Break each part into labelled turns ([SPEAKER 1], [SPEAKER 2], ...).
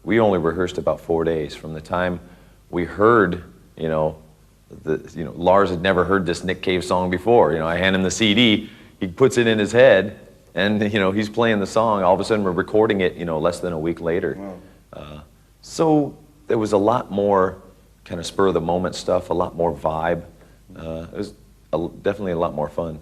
[SPEAKER 1] we only rehearsed about 4 days. From the time we heard, Lars had never heard this Nick Cave song before. I hand him the CD, he puts it in his head, and he's playing the song. All of a sudden, we're recording it, less than a week later. Wow. So there was a lot more kind of spur of the moment stuff, a lot more vibe. It was definitely a lot more fun.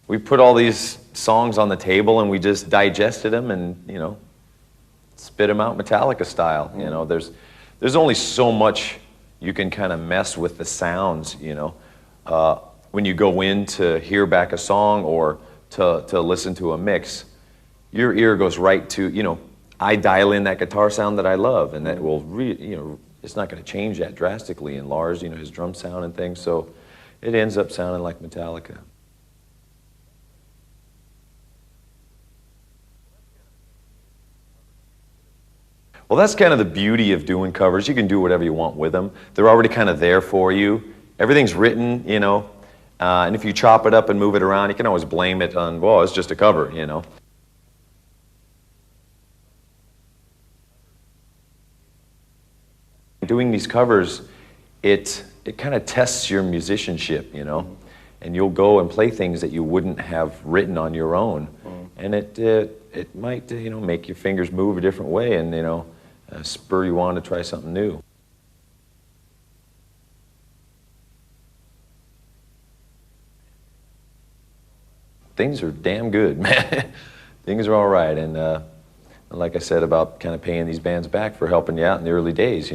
[SPEAKER 1] We put all these songs on the table and we just digested them and, spit them out Metallica style. There's only so much you can kind of mess with the sounds, when you go in to hear back a song or to listen to a mix. Your ear goes right to, I dial in that guitar sound that I love, and that will it's not going to change that drastically. And Lars, his drum sound and things, so it ends up sounding like Metallica. Well, that's kind of the beauty of doing covers. You can do whatever you want with them. They're already kind of there for you. Everything's written, and if you chop it up and move it around, you can always blame it on, well, it's just a cover, Doing these covers, it kind of tests your musicianship, and you'll go and play things that you wouldn't have written on your own, and it might make your fingers move a different way, and spur you on to try something new. Things are damn good, man. Things are all right, and like I said about kind of paying these bands back for helping you out in the early days,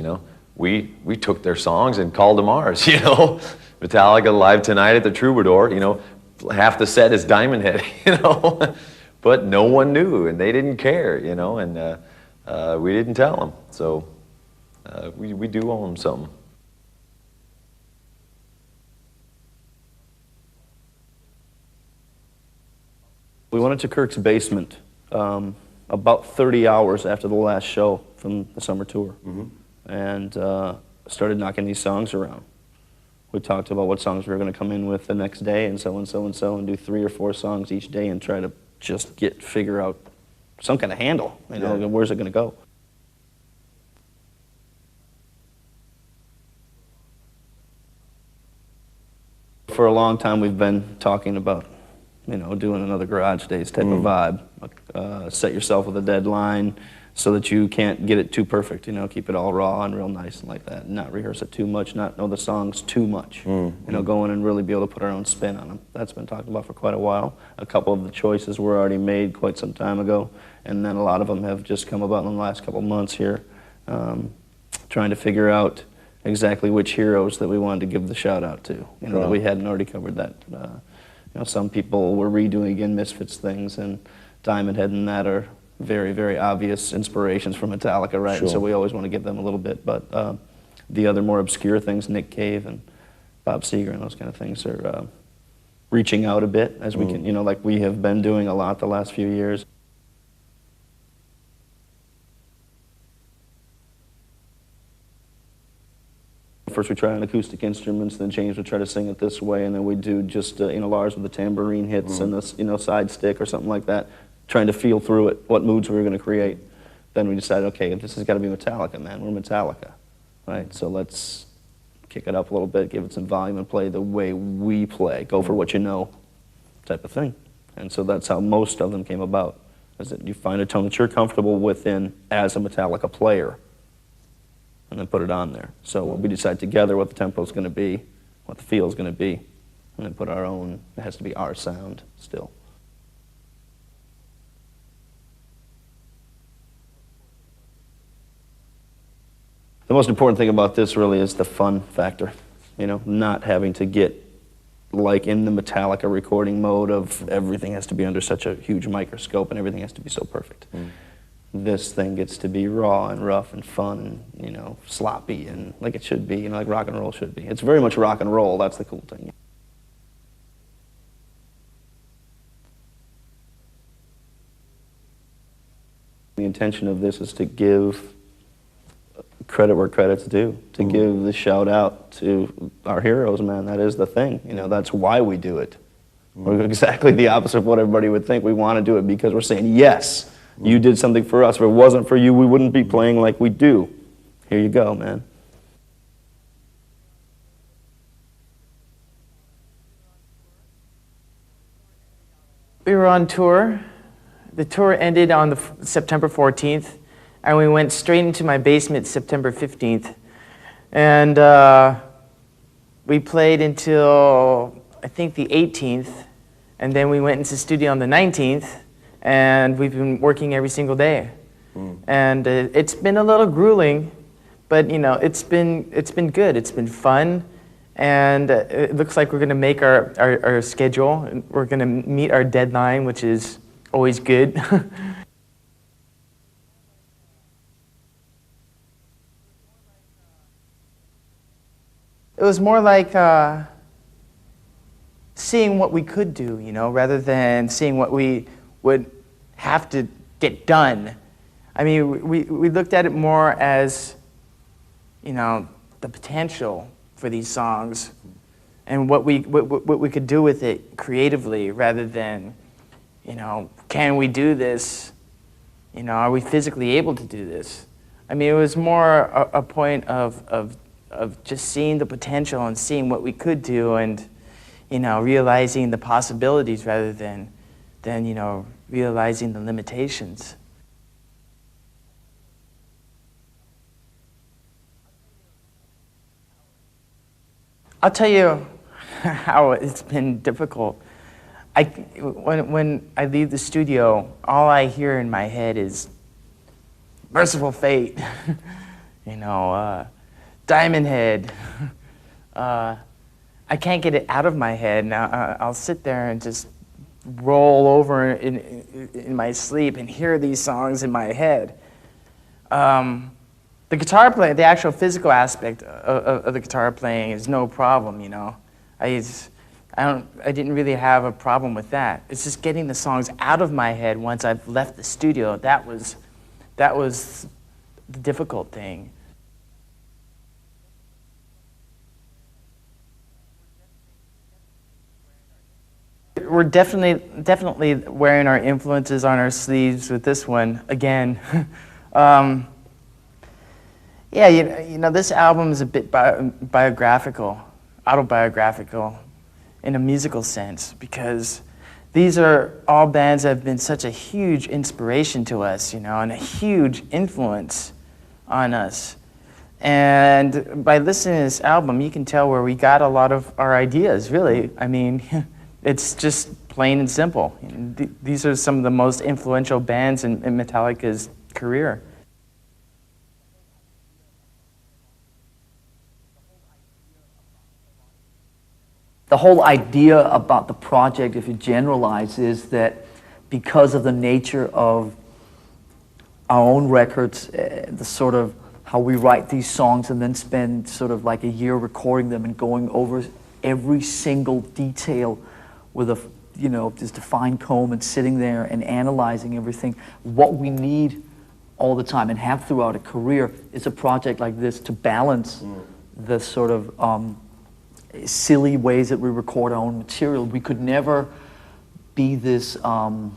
[SPEAKER 1] we took their songs and called them ours, Metallica Live Tonight at the Troubadour, half the set is Diamond Head, but no one knew, and they didn't care, and we didn't tell them, so we do owe them something.
[SPEAKER 2] We went into Kirk's basement about 30 hours after the last show from the summer tour, and started knocking these songs around. We talked about what songs we were going to come in with the next day, and so and so and so, and do 3 or 4 songs each day, and try to just figure out some kind of handle. Where's it going to go? For a long time, we've been talking about, doing another Garage Days type of vibe. Set yourself with a deadline so that you can't get it too perfect, keep it all raw and real nice and like that. Not rehearse it too much, not know the songs too much. Go in and really be able to put our own spin on them. That's been talked about for quite a while. A couple of the choices were already made quite some time ago, and then a lot of them have just come about in the last couple months here, trying to figure out exactly which heroes that we wanted to give the shout out to. That we hadn't already covered that. Some people were redoing again Misfits things, and Diamond Head and that are very, very obvious inspirations from Metallica, right? Sure. And so we always want to give them a little bit, but the other more obscure things, Nick Cave and Bob Seager and those kind of things, are reaching out a bit as we can, like we have been doing a lot the last few years. First we try on acoustic instruments, then James would try to sing it this way, and then we do just, Lars with the tambourine hits and the, side stick or something like that, trying to feel through it, what moods we were going to create. Then we decided, okay, this has got to be Metallica, man. We're Metallica, right? So let's kick it up a little bit, give it some volume, and play the way we play. Go for what you know, type of thing. And so that's how most of them came about, is that you find a tone that you're comfortable within as a Metallica player, and then put it on there. So we decide together what the tempo is going to be, what the feel is going to be, and then put our own, it has to be our sound still. The most important thing about this really is the fun factor, not having to get like in the Metallica recording mode of everything has to be under such a huge microscope and everything has to be so perfect. This thing gets to be raw and rough and fun and, sloppy and like it should be, like rock and roll should be. It's very much rock and roll, that's the cool thing. The intention of this is to give credit where credit's due, to give the shout out to our heroes, man. That is the thing, that's why we do it. We're exactly the opposite of what everybody would think. We want to do it because we're saying, yes, you did something for us. If it wasn't for you, we wouldn't be playing like we do. Here you go, man.
[SPEAKER 3] We were on tour. The tour ended on September 14th, and we went straight into my basement September 15th. And we played until, I think, the 18th, and then we went into the studio on the 19th, and we've been working every single day. And it's been a little grueling, but you know, it's been good. It's been fun. And it looks like we're going to make our schedule. And we're going to meet our deadline, which is always good. It was more like seeing what we could do, you know, rather than seeing what we would have to get done. I mean, we looked at it more as, you know, the potential for these songs and what we could do with it creatively, rather than, you know, can we do this? You know, are we physically able to do this? I mean, it was more a point of just seeing the potential and seeing what we could do, and, you know, realizing the possibilities rather than you know, realizing the limitations. I'll tell you how it's been difficult. When I leave the studio, all I hear in my head is Merciful Fate, you know, Diamond Head. I can't get it out of my head. Now I'll sit there and just roll over in my sleep and hear these songs in my head. The guitar playing, the actual physical aspect of the guitar playing is no problem, you know. I didn't really have a problem with that. It's just getting the songs out of my head once I've left the studio. That was the difficult thing. We're definitely wearing our influences on our sleeves with this one again. Yeah, you know, this album is a bit biographical, autobiographical, in a musical sense, because these are all bands that have been such a huge inspiration to us, you know, and a huge influence on us. And by listening to this album, you can tell where we got a lot of our ideas, really. I mean, it's just plain and simple. These are some of the most influential bands in Metallica's career.
[SPEAKER 4] The whole idea about the project, if you generalize, is that because of the nature of our own records, the sort of how we write these songs and then spend sort of like a year recording them and going over every single detail with a, you know, just a fine comb and sitting there and analyzing everything. What we need all the time and have throughout a career is a project like this to balance the sort of silly ways that we record our own material. We could never be this, I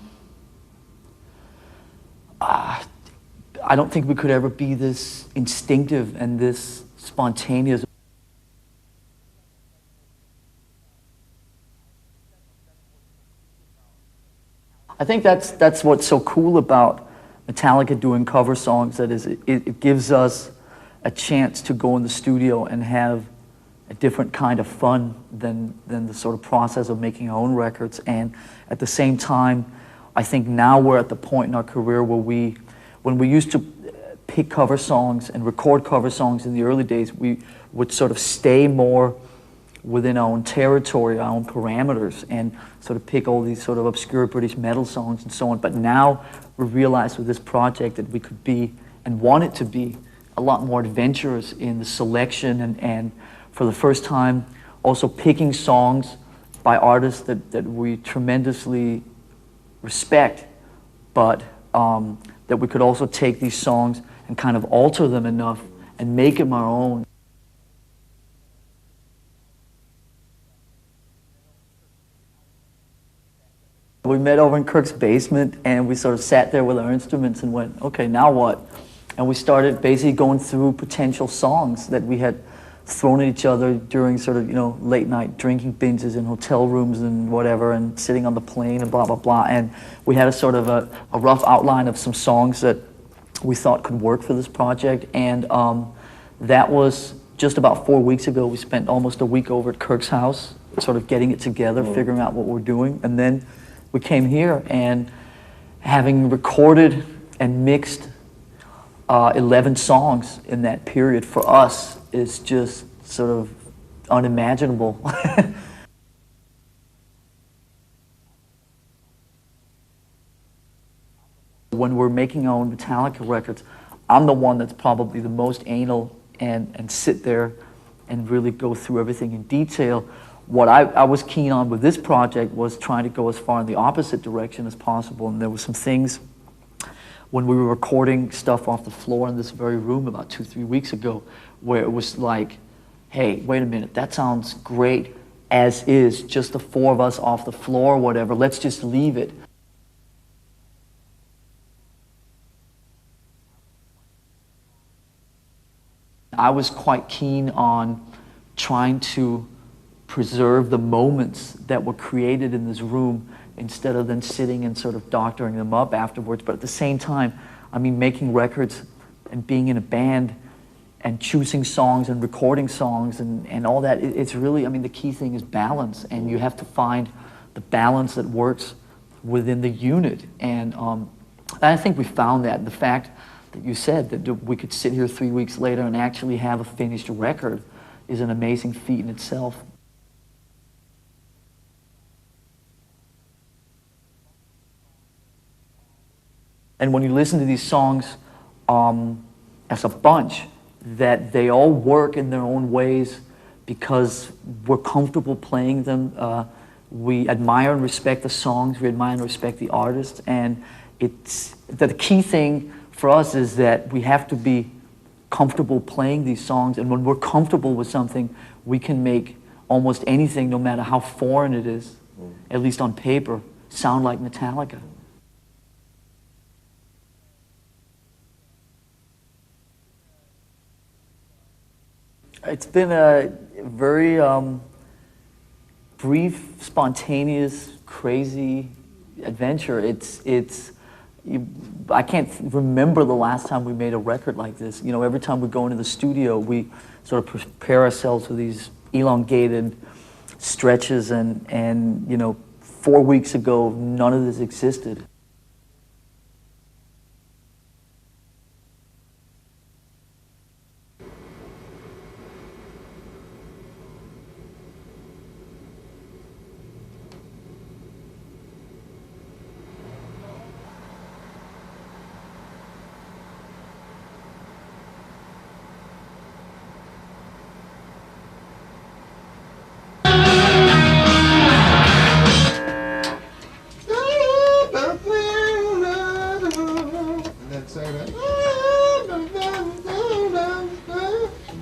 [SPEAKER 4] don't think we could ever be this instinctive and this spontaneous. I think that's what's so cool about Metallica doing cover songs, that is, it gives us a chance to go in the studio and have a different kind of fun than the sort of process of making our own records. And at the same time, I think now we're at the point in our career where when we used to pick cover songs and record cover songs in the early days, we would sort of stay more within our own territory, our own parameters, and sort of pick all these sort of obscure British metal songs and so on. But now we realize with this project that we could be, and want it to be, a lot more adventurous in the selection, and for the first time also picking songs by artists that we tremendously respect, but that we could also take these songs and kind of alter them enough and make them our own. We met over in Kirk's basement, and we sort of sat there with our instruments and went, okay, now what? And we started basically going through potential songs that we had thrown at each other during sort of, late night drinking binges in hotel rooms and whatever, and sitting on the plane and blah, blah, blah. And we had a sort of a rough outline of some songs that we thought could work for this project. And that was just about 4 weeks ago. We spent almost a week over at Kirk's house, sort of getting it together, figuring out what we're doing. And then we came here, and having recorded and mixed 11 songs in that period, for us, is just sort of unimaginable. When we're making our own Metallica records, I'm the one that's probably the most anal and sit there and really go through everything in detail. What I was keen on with this project was trying to go as far in the opposite direction as possible, and there were some things when we were recording stuff off the floor in this very room about 2-3 weeks ago, where it was like, hey, wait a minute, that sounds great as is, just the four of us off the floor or whatever, let's just leave it. I was quite keen on trying to preserve the moments that were created in this room instead of then sitting and sort of doctoring them up afterwards. But at the same time, I mean, making records and being in a band and choosing songs and recording songs and all that, it's really, I mean, the key thing is balance, and you have to find the balance that works within the unit. And I think we found that. The fact that you said that we could sit here 3 weeks later and actually have a finished record is an amazing feat in itself. And when you listen to these songs as a bunch, that they all work in their own ways because we're comfortable playing them. We admire and respect the songs, we admire and respect the artists, and it's the key thing for us is that we have to be comfortable playing these songs, and when we're comfortable with something, we can make almost anything, no matter how foreign it is, at least on paper, sound like Metallica. It's been a very brief, spontaneous, crazy adventure. I can't remember the last time we made a record like this. You know, every time we go into the studio, we sort of prepare ourselves for these elongated stretches, and you know, 4 weeks ago, none of this existed.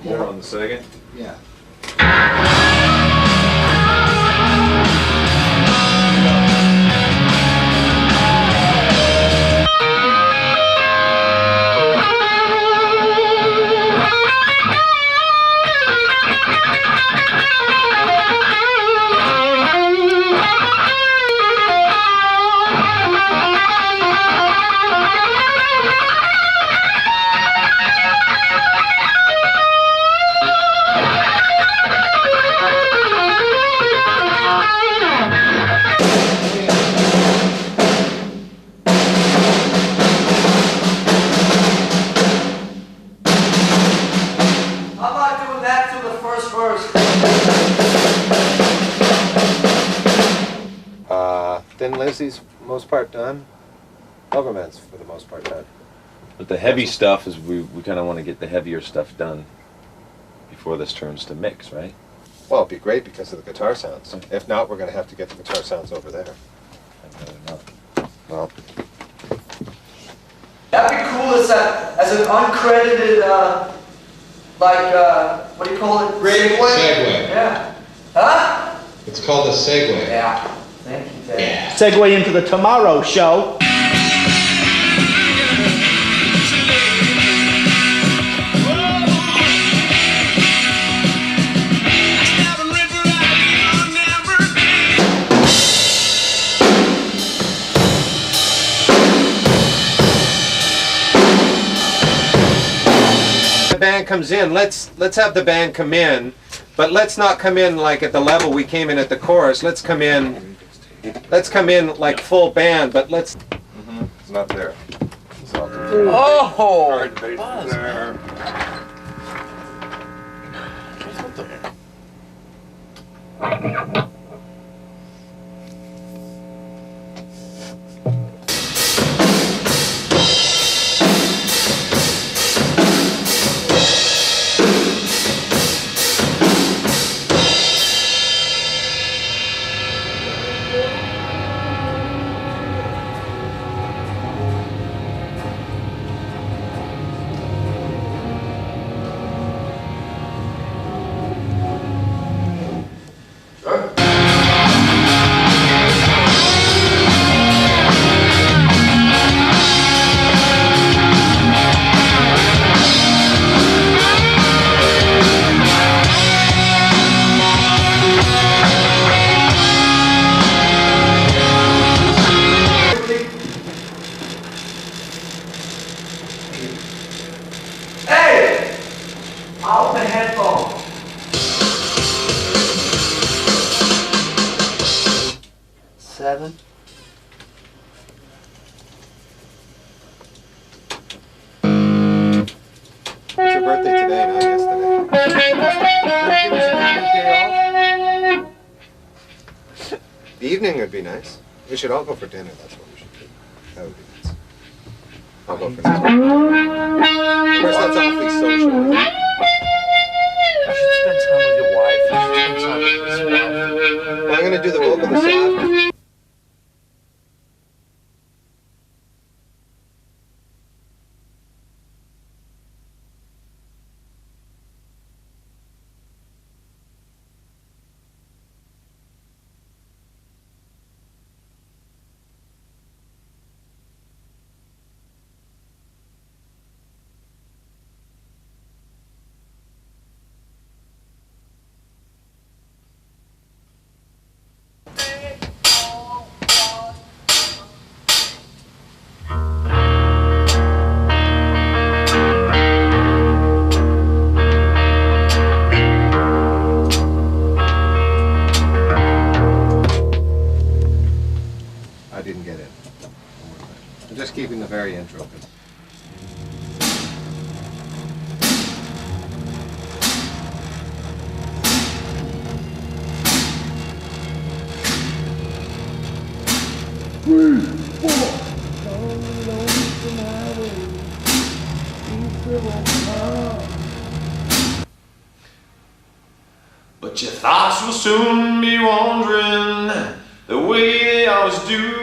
[SPEAKER 1] More on the second?
[SPEAKER 5] Yeah.
[SPEAKER 6] Thin Lizzy's most part done. Overman's for the most part done.
[SPEAKER 1] But the heavy stuff is we kind of want to get the heavier stuff done before this turns to mix, right?
[SPEAKER 6] Well, it'd be great because of the guitar sounds. If not, we're going to have to get the guitar sounds over there.
[SPEAKER 1] I'd rather not.
[SPEAKER 6] Well,
[SPEAKER 4] That'd be cool as an uncredited, what do you call it?
[SPEAKER 5] Segue.
[SPEAKER 4] Yeah. Huh?
[SPEAKER 5] It's called a segue.
[SPEAKER 4] Yeah. Thank you.
[SPEAKER 2] Segue into the Tomorrow Show.
[SPEAKER 6] The band comes in, let's have the band come in, but let's not come in like at the level we came in at the chorus. Let's come in like full band, but let's.
[SPEAKER 5] It's not there.
[SPEAKER 1] Oh!
[SPEAKER 5] There.
[SPEAKER 4] Seven.
[SPEAKER 6] It's your birthday today, not yesterday. The evening would be nice. We should all go for dinner. That's what we should do. That would be nice. I'll go for dinner. Of course, that's awfully social.
[SPEAKER 4] You should spend time with your wife. You should spend time with your wife.
[SPEAKER 6] Well, I'm going to do the vocal this afternoon. I didn't get it. I'm just keeping the very intro.
[SPEAKER 1] But your thoughts will soon be wandering the way they always do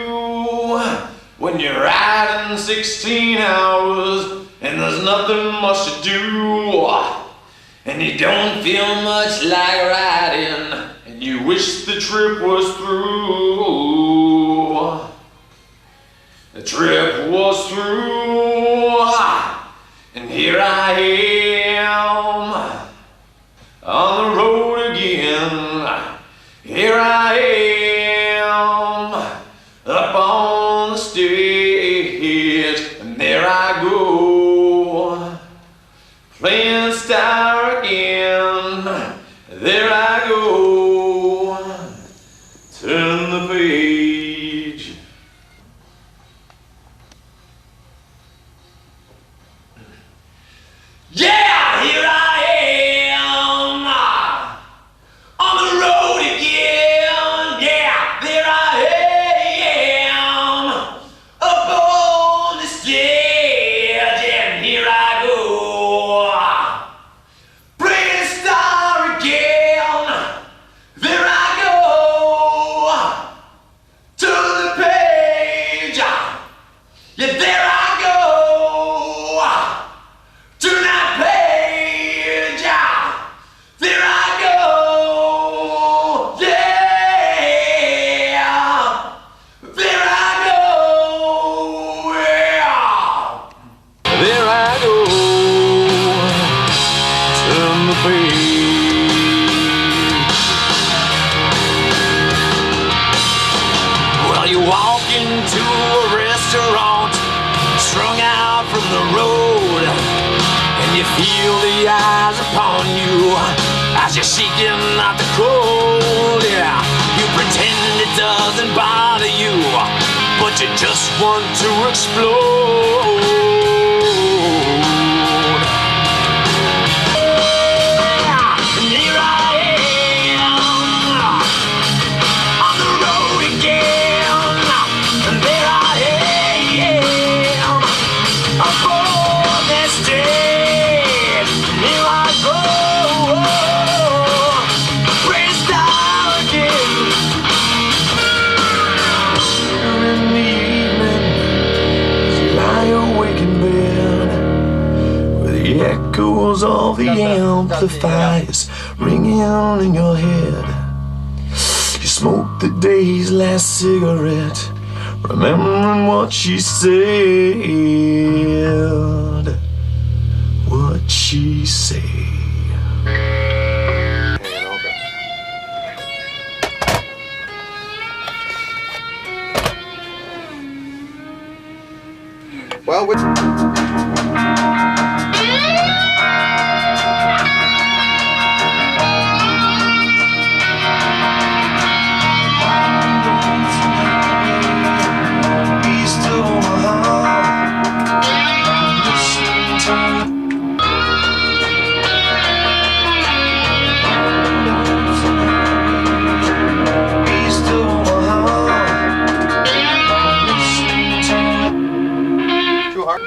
[SPEAKER 1] when you're riding 16 hours and there's nothing much to do and you don't feel much like riding and you wish the trip was through. The trip was through and here I am on the road again. Here I am up on the stage, and there I go playing star again. There I go, turn the page. Yeah, here I am on the road again. Yeah, there I am up on the stage, and here I go
[SPEAKER 7] the road, and you feel the eyes upon you as you're shaking out the cold. Yeah, you pretend it doesn't bother you, but you just want to explode. And here I am on the road again, and there I am aboard this stage. And here I go, praise God again. And in the evening, as you lie awake in bed, with the echoes of the amplifiers ringing in your head, you smoke the day's last cigarette, remembering what she said. What she said.
[SPEAKER 6] Well, which...
[SPEAKER 7] East of Omaha, East of Omaha,
[SPEAKER 6] Too hard.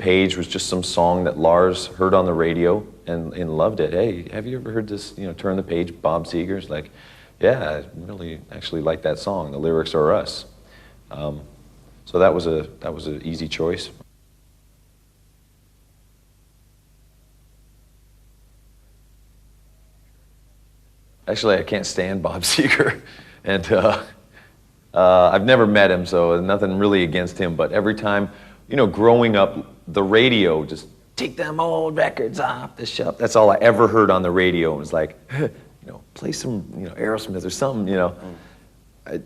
[SPEAKER 1] Page was just some song that Lars heard on the radio and loved it. Hey, have you ever heard this, Turn the Page, Bob Seger's? Like, yeah, I really actually like that song. The lyrics are us. So that was an easy choice. Actually, I can't stand Bob Seger, and I've never met him, so nothing really against him. But every time, growing up, the radio, just take them old records off the shelf. That's all I ever heard on the radio. It was like, play some, Aerosmith or something.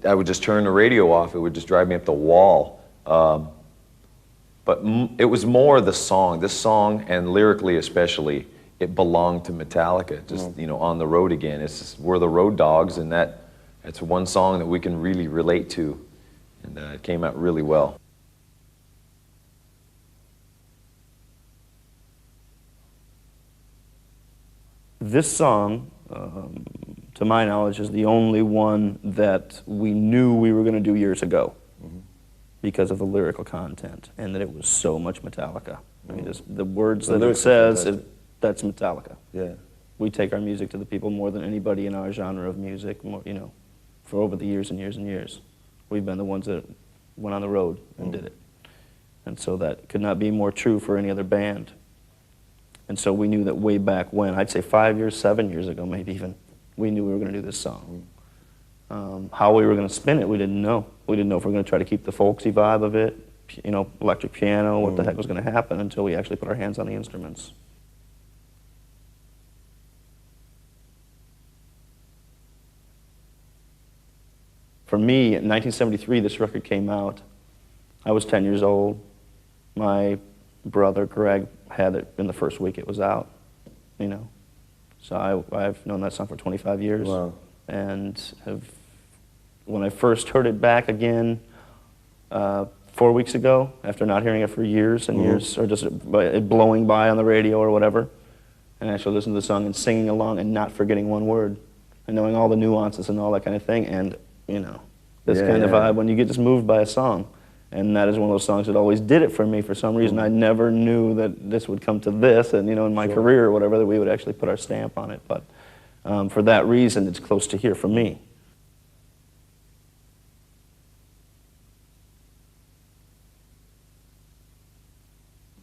[SPEAKER 1] I would just turn the radio off. It would just drive me up the wall. But it was more the song. This song, and lyrically especially, it belonged to Metallica, just, on the road again. It's just, we're the road dogs, and that's one song that we can really relate to, and it came out really well.
[SPEAKER 2] This song, to my knowledge, is the only one that we knew we were going to do years ago because of the lyrical content, and that it was so much Metallica. I mean, just the words that it says, that's Metallica.
[SPEAKER 8] Yeah.
[SPEAKER 2] We take our music to the people more than anybody in our genre of music, more, for over the years and years and years. We've been the ones that went on the road and did it. And so that could not be more true for any other band. And so we knew that way back when, I'd say 5 years, 7 years ago maybe even, we knew we were going to do this song. How we were going to spin it, we didn't know. We didn't know if we were going to try to keep the folksy vibe of it, electric piano, what the heck was going to happen until we actually put our hands on the instruments. For me, in 1973, this record came out. I was 10 years old. My brother, Greg, had it in the first week it was out, So I've known that song for 25 years.
[SPEAKER 8] Wow.
[SPEAKER 2] And when I first heard it back again 4 weeks ago, after not hearing it for years and years, or just it blowing by on the radio or whatever, and actually listening to the song and singing along and not forgetting one word, and knowing all the nuances and all that kind of thing, and this kind of vibe when you get just moved by a song. And that is one of those songs that always did it for me for some reason. I never knew that this would come to this, and in my career or whatever, that we would actually put our stamp on it. But for that reason, it's close to here for me.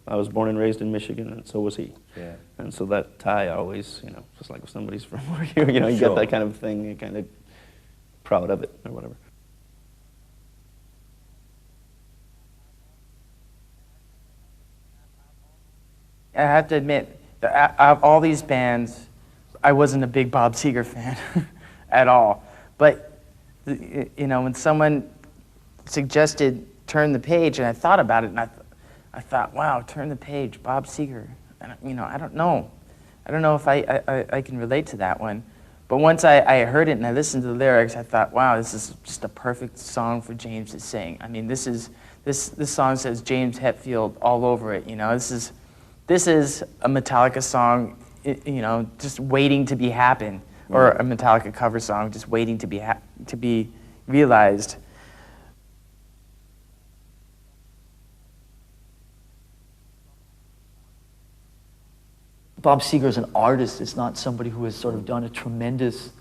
[SPEAKER 2] I was born and raised in Michigan, and so was he.
[SPEAKER 8] Yeah.
[SPEAKER 2] And so that tie always, just like if somebody's from where you get that kind of thing, you're kind of proud of it or whatever.
[SPEAKER 3] I have to admit, that out of all these bands, I wasn't a big Bob Seger fan at all. But, when someone suggested Turn the Page, and I thought about it, and I thought, wow, Turn the Page, Bob Seger. And, I don't know. I don't know if I can relate to that one. But once I heard it and I listened to the lyrics, I thought, wow, this is just a perfect song for James to sing. I mean, this song says James Hetfield all over it. This is a Metallica song, just waiting to be happen, or a Metallica cover song just waiting to be realized.
[SPEAKER 4] Bob Seger is an artist. It's not somebody who has sort of done a tremendous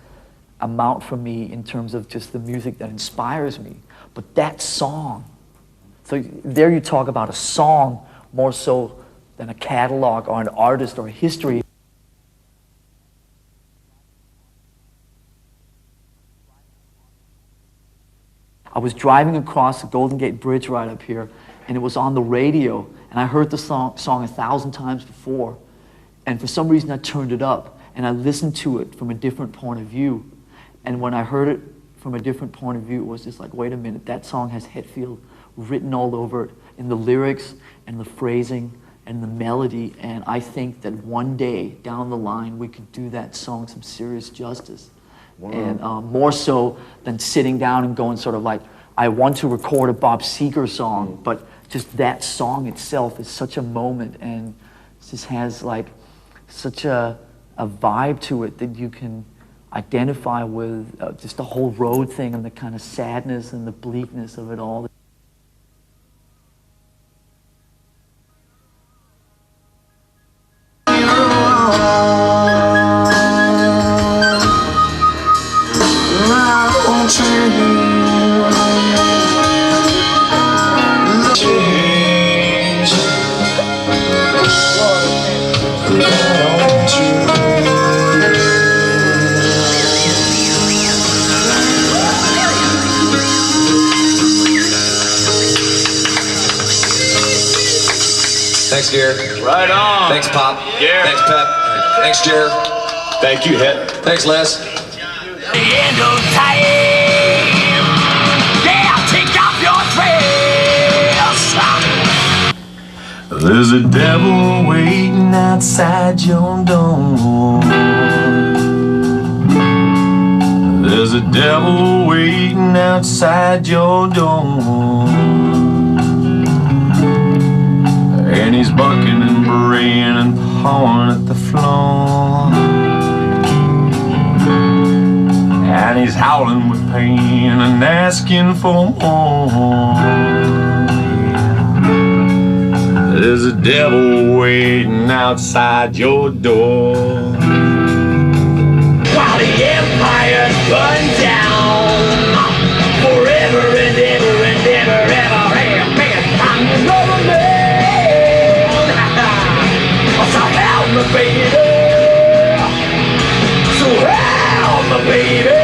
[SPEAKER 4] amount for me in terms of just the music that inspires me. But that song, so there you talk about a song more so than a catalog or an artist or a history. I was driving across the Golden Gate Bridge right up here, and it was on the radio, and I heard the song 1,000 times before, and for some reason I turned it up, and I listened to it from a different point of view, and when I heard it from a different point of view, it was just like, wait a minute, that song has Hetfield written all over it, in the lyrics, and the phrasing, and the melody, and I think that one day down the line we could do that song some serious justice. Wow. And more so than sitting down and going sort of like, I want to record a Bob Seger song, but just that song itself is such a moment, and it just has like such a vibe to it that you can identify with just the whole road thing and the kind of sadness and the bleakness of it all.
[SPEAKER 8] Thanks, dear.
[SPEAKER 9] Right on.
[SPEAKER 8] Thanks, Pop.
[SPEAKER 9] Yeah.
[SPEAKER 8] Thanks, Pep. Thanks, Jer.
[SPEAKER 9] Thank you, Het.
[SPEAKER 8] Thanks, Les.
[SPEAKER 7] The end of time. Yeah, take off your dress. There's a devil waiting outside your door. There's a devil waiting outside your door. And he's bucking and braying and pawing at the floor. And he's howling with pain and asking for more. There's a devil waiting outside your door. While the empire's burned down, forever and ever and ever, ever, I'm another man. So help me, baby. So help me, baby.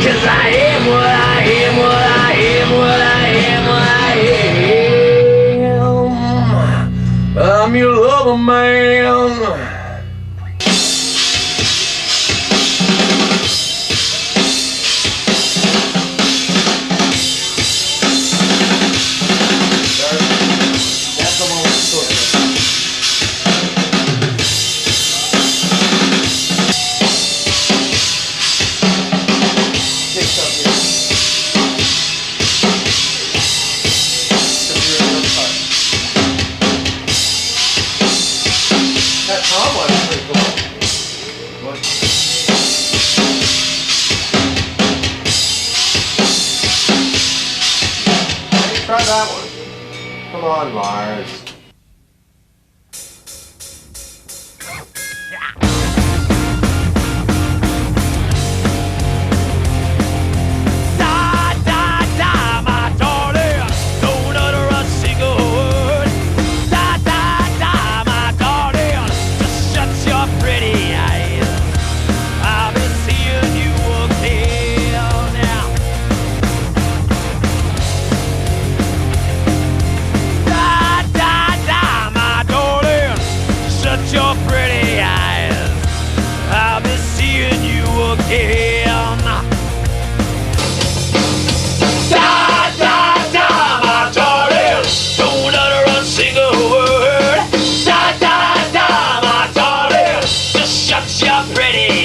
[SPEAKER 7] 'Cause I am what I am, what I am, what I am, what I am. I'm your lover, man.
[SPEAKER 6] Try that one. Come on, Lars.
[SPEAKER 7] Your pretty eyes, I'll be seeing you again. Da da da, my darling, don't utter a single word. Da da da, my darling, just shut your pretty.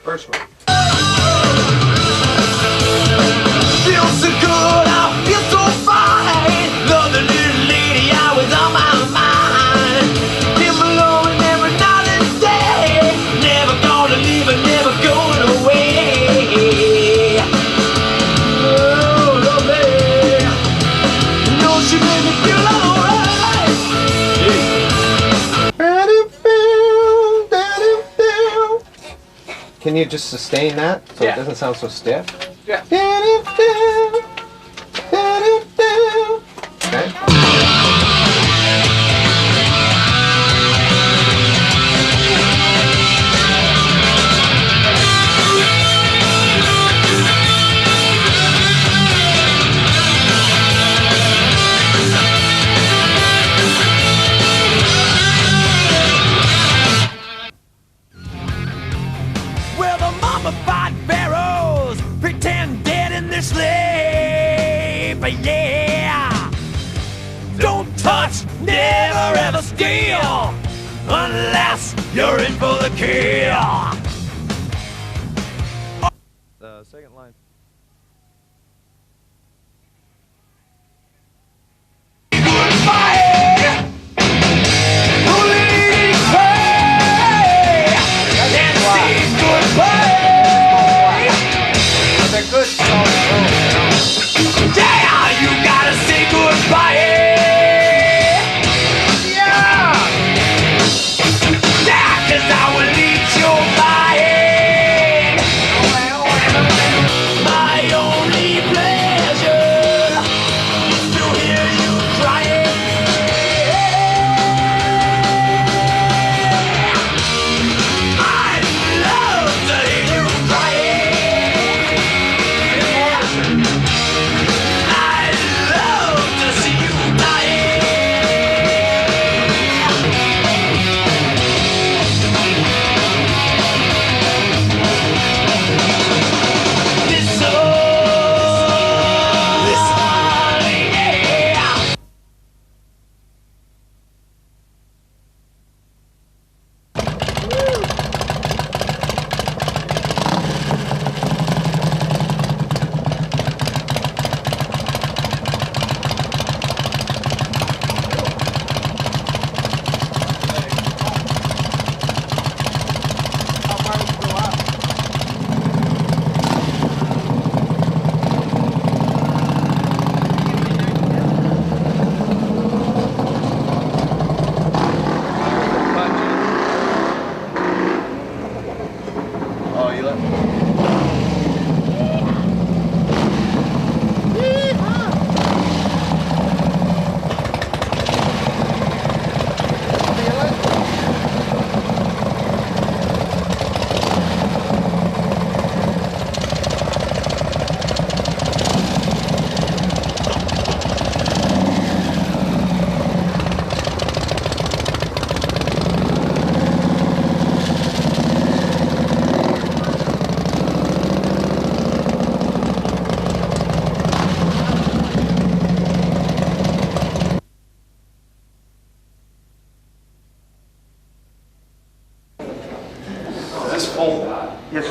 [SPEAKER 6] First one.
[SPEAKER 7] Feel so good, I feel so fine. Love the little lady, always on my mind. Him alone every night and day. Never gonna leave her, never going away. Oh, lovely. No, she made me feel alright.
[SPEAKER 6] Can you just sustain that so it doesn't sound so stiff?
[SPEAKER 3] Yeah.
[SPEAKER 6] Okay.
[SPEAKER 7] Well, the mummified pharaohs pretend dead in their sleep, yeah. Don't touch, never ever steal, unless you're in for the kill.
[SPEAKER 1] The second line.
[SPEAKER 6] They're good songs.
[SPEAKER 7] Yeah, you gotta say goodbye.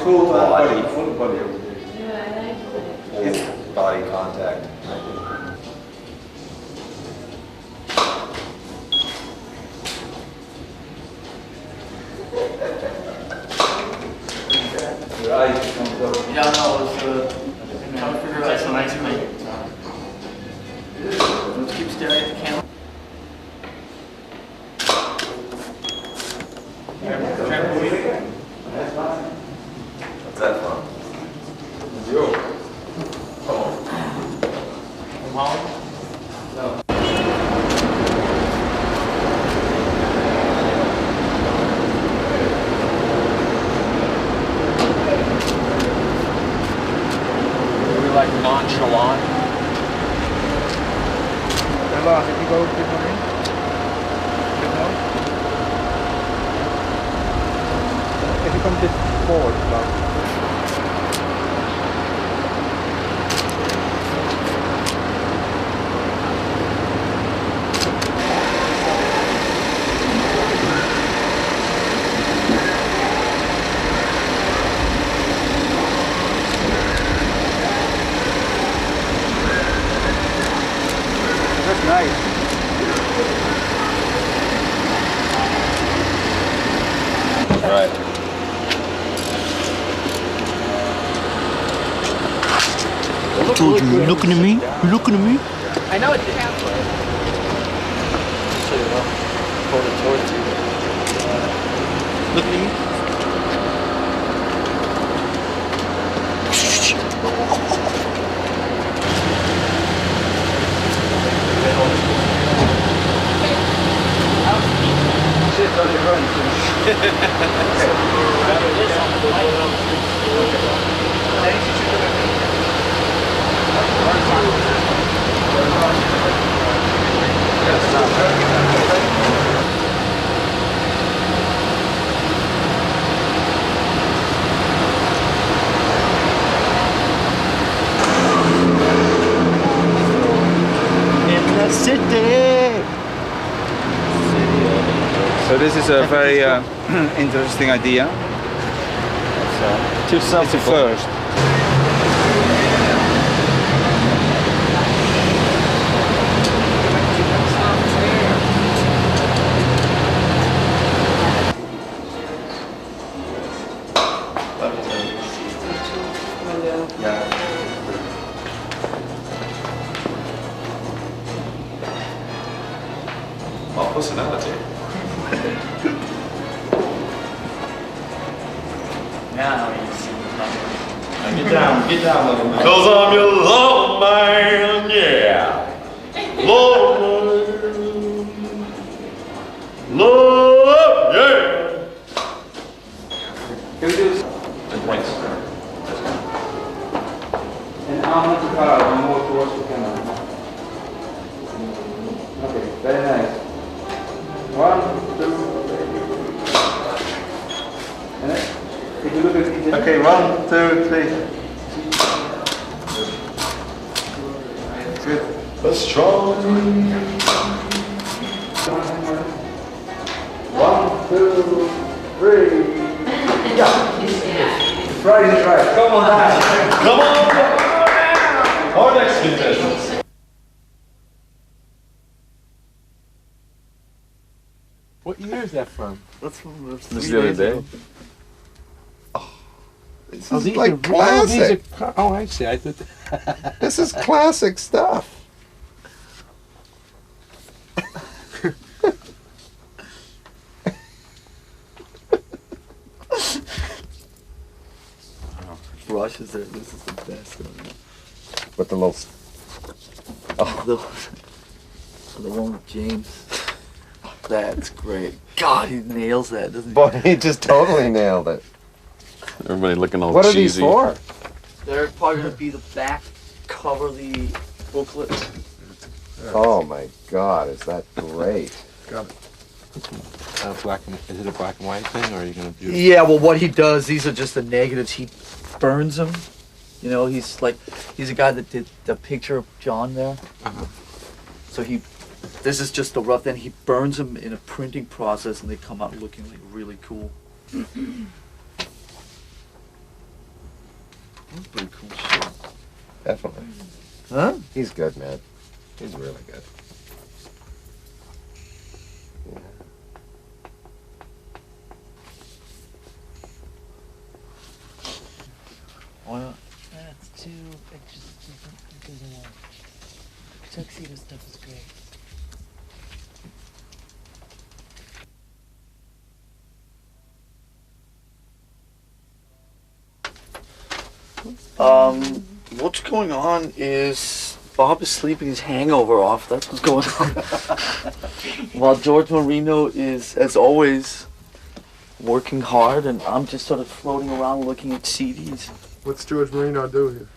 [SPEAKER 2] full
[SPEAKER 1] body.
[SPEAKER 2] body, full body.
[SPEAKER 1] Full body contact.
[SPEAKER 2] Your eyes comes up.
[SPEAKER 4] Yeah, no, it's trying to figure out some nice thing. Let's keep staring at the camera.
[SPEAKER 1] What's that from?
[SPEAKER 6] Like nonchalant.
[SPEAKER 3] If you go good morning. Good morning. If you come this forward, that's nice.
[SPEAKER 1] Right.
[SPEAKER 2] I told you, you looking at me? You looking at me?
[SPEAKER 3] I know it's halfway.
[SPEAKER 2] Look at me. In the city.
[SPEAKER 10] So this is a very interesting idea.
[SPEAKER 2] Too
[SPEAKER 10] It's a
[SPEAKER 2] simple.
[SPEAKER 10] first.
[SPEAKER 1] Oh, personality.
[SPEAKER 4] Now you see
[SPEAKER 2] Get down, little man.
[SPEAKER 9] Cause I'm your love man, yeah. Love, love, yeah.
[SPEAKER 2] Can we do this?
[SPEAKER 1] Thanks.
[SPEAKER 2] And arm to car, more towards the camera. Okay, very nice. 1, 2, 3. And then, if you look at it. Okay, 1, 2, 3. Good.
[SPEAKER 9] A strong
[SPEAKER 2] 1, 2, 3. Yeah. Right is right. Come on down.
[SPEAKER 9] Come on! Our next contestant.
[SPEAKER 6] What year is that from?
[SPEAKER 5] That's from
[SPEAKER 1] This is the other day.
[SPEAKER 5] This
[SPEAKER 6] Oh,
[SPEAKER 5] is
[SPEAKER 6] these
[SPEAKER 5] like
[SPEAKER 6] are
[SPEAKER 5] classic.
[SPEAKER 6] Oh, I see. I thought.
[SPEAKER 5] This is classic stuff.
[SPEAKER 4] brushes there. This is the best one.
[SPEAKER 5] With the little.
[SPEAKER 4] The one with James. That's great. God, he nails that, doesn't he?
[SPEAKER 5] Boy, he just totally nailed it.
[SPEAKER 1] Everybody looking all
[SPEAKER 5] What are
[SPEAKER 1] cheesy.
[SPEAKER 5] these for?
[SPEAKER 4] They're probably going to be the back cover, the booklet.
[SPEAKER 5] Oh my God, is that great?
[SPEAKER 6] Is it a black and white thing, or are you gonna do?
[SPEAKER 4] Yeah, well, what he does, these are just the negatives. He burns them. You know, he's a guy that did the picture of John there. So this is just the rough. Then he burns them in a printing process, and they come out looking like really cool.
[SPEAKER 10] That's pretty cool shit.
[SPEAKER 5] Definitely.
[SPEAKER 4] Huh?
[SPEAKER 5] He's good, man. He's really good. Yeah.
[SPEAKER 4] Well,
[SPEAKER 11] That's too. It doesn't work. Tuxedo stuff is great.
[SPEAKER 4] what's going on is Bob is sleeping his hangover off. That's what's going on. While George Marino is, as always, working hard, and I'm just sort of floating around looking at CDs.
[SPEAKER 12] What's George Marino do here?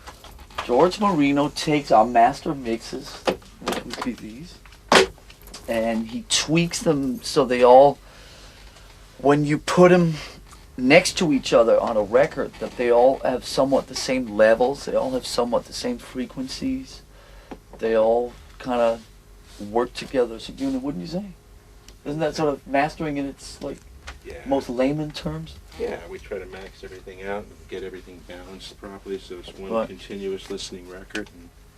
[SPEAKER 4] George Marino takes our master mixes, which would be these, and he tweaks them so they all, when you put them next to each other on a record, that they all have somewhat the same levels, they all have somewhat the same frequencies, they all kind of work together as a unit, wouldn't you say? Isn't that sort of mastering in its like most layman terms?
[SPEAKER 10] Yeah, we try to max everything out and get everything balanced properly so it's one
[SPEAKER 4] Right.
[SPEAKER 10] continuous listening record.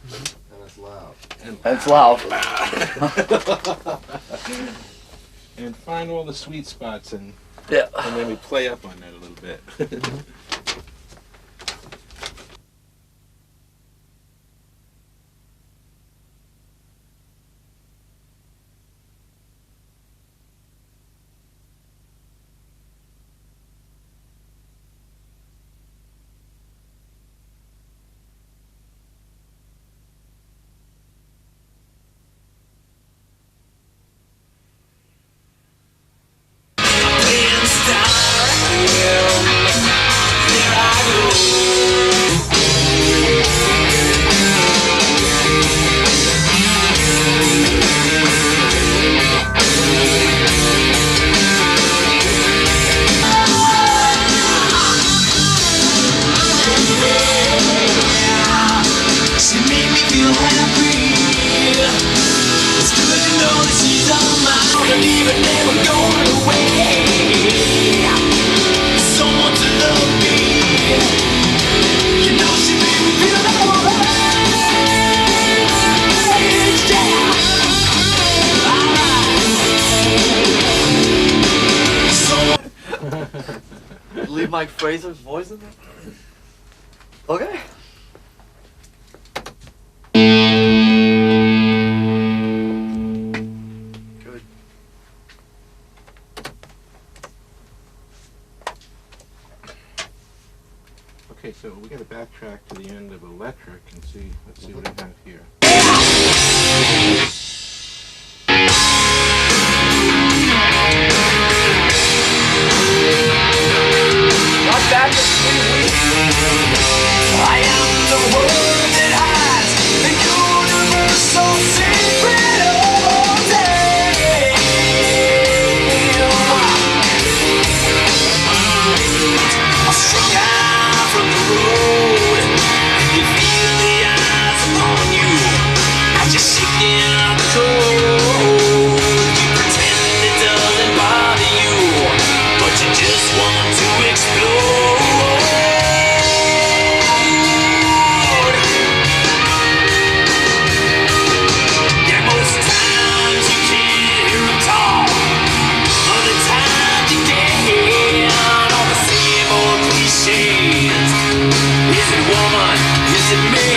[SPEAKER 5] And it's loud.
[SPEAKER 4] And it's loud.
[SPEAKER 10] And find all the sweet spots and
[SPEAKER 4] Yeah.
[SPEAKER 10] and then we play up on that a little bit.
[SPEAKER 7] She made me feel happy. It's good to know that she's on my own and even never going away. Someone to love me. You know she made me feel alright.
[SPEAKER 4] Leave Mike Fraser's voice in there? Okay. Good.
[SPEAKER 10] Okay, so we gotta backtrack to the end of Electric and see, let's see what I have here.
[SPEAKER 7] Not back in 3 weeks. I am the word that hides the universal secret all day. I'm strung out from the road. You feel the eyes upon you as you're shaking out the cold. You pretend it doesn't bother you, but you just want to explode. Yeah, most times you can't hear them talk. Other times you can. All the same old cliches. Is it woman? Is it me?